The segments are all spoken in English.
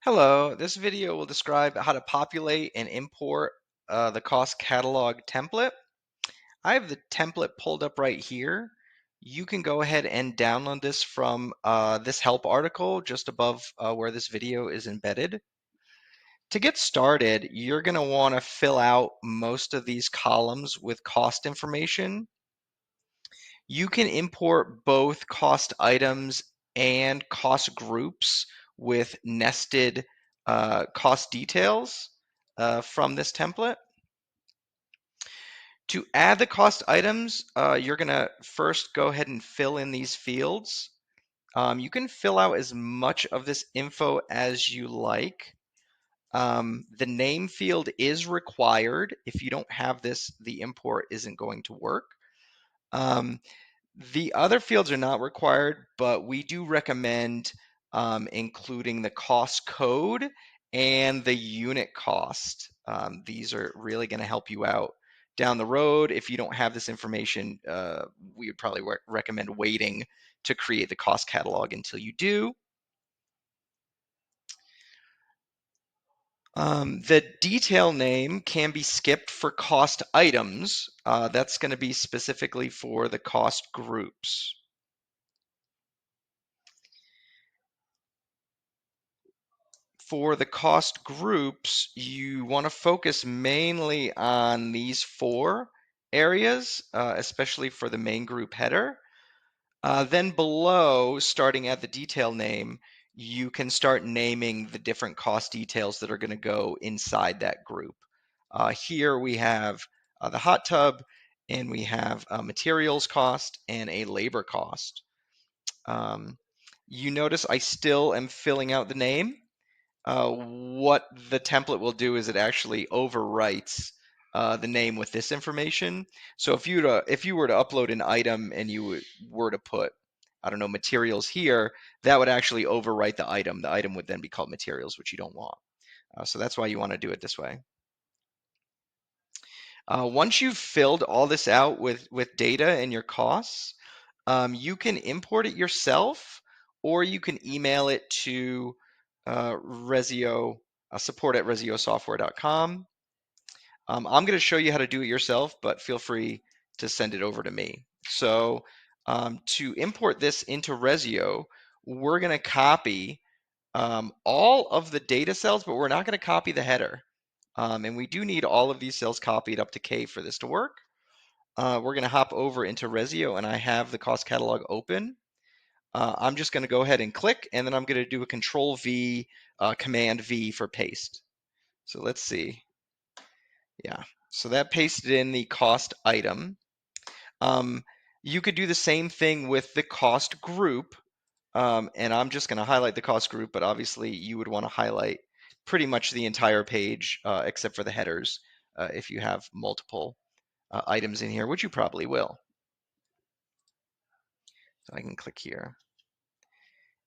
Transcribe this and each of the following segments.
Hello, this video will describe how to populate and import the cost catalog template. I have the template pulled up right here. You can go ahead and download this from this help article just above where this video is embedded. To get started, you're going to want to fill out most of these columns with cost information. You can import both cost items and cost groups with nested cost details from this template. To add the cost items, you're going to first go ahead and fill in these fields. You can fill out as much of this info as you like. The name field is required. If you don't have this, the import isn't going to work. The other fields are not required, but we do recommend including the cost code and the unit cost. These are really going to help you out down the road. If you don't have this information, we would probably recommend waiting to create the cost catalog until you do. The detail name can be skipped for cost items. That's going to be specifically for the cost groups. For the cost groups, you want to focus mainly on these four areas, especially for the main group header. Then below, starting at the detail name, you can start naming the different cost details that are going to go inside that group. Here we have the hot tub, and we have a materials cost and a labor cost. You notice I still am filling out the name. What the template will do is it actually overwrites the name with this information. So if you were to upload an item and you were to put, I don't know, materials here, that would actually overwrite the item. The item would then be called materials, which you don't want. So that's why you want to do it this way. Once you've filled all this out with data and your costs, you can import it yourself, or you can email it to Ressio, support at ressiosoftware.com. I'm going to show you how to do it yourself, but feel free to send it over to me. So to import this into Ressio, we're going to copy all of the data cells, but we're not going to copy the header. And we do need all of these cells copied up to K for this to work. We're going to hop over into Ressio, and I have the cost catalog open. I'm just going to go ahead and click, and then I'm going to do a Control V, Command V for paste. So let's see. Yeah, so that pasted in the cost item. You could do the same thing with the cost group, and I'm just going to highlight the cost group, but obviously you would want to highlight pretty much the entire page except for the headers if you have multiple items in here, which you probably will. So I can click here.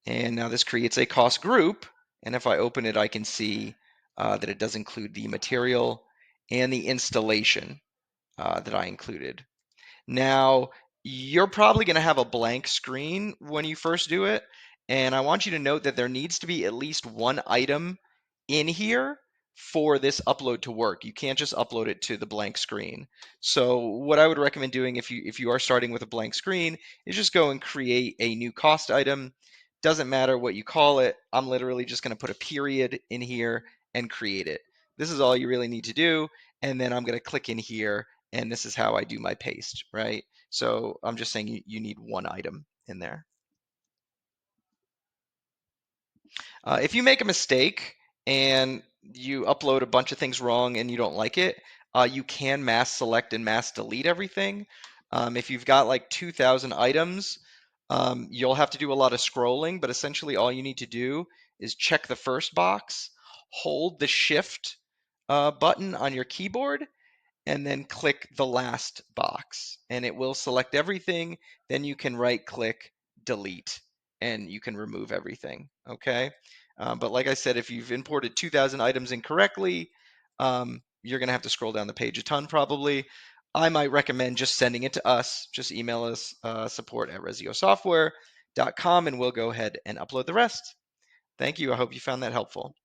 And now this creates a cost group. And if I open it, I can see that it does include the material and the installation that I included. Now, you're probably going to have a blank screen when you first do it. And I want you to note that there needs to be at least one item in here for this upload to work. You can't just upload it to the blank screen. So what I would recommend doing if you are starting with a blank screen is just go and create a new cost item. Doesn't matter what you call it. I'm literally just going to put a period in here and create it. This is all you really need to do. And then I'm going to click in here, and this is how I do my paste, right? So I'm just saying you need one item in there. If you make a mistake and you upload a bunch of things wrong and you don't like it, you can mass select and mass delete everything. If you've got like 2,000 items, you'll have to do a lot of scrolling, but essentially all you need to do is check the first box, hold the shift button on your keyboard, and then click the last box, and it will select everything. Then you can right click, delete, and you can remove everything, okay? But like I said, if you've imported 2,000 items incorrectly, you're gonna have to scroll down the page a ton probably. I might recommend just sending it to us. Just email us, support at ressiosoftware.com, and we'll go ahead and upload the rest. Thank you. I hope you found that helpful.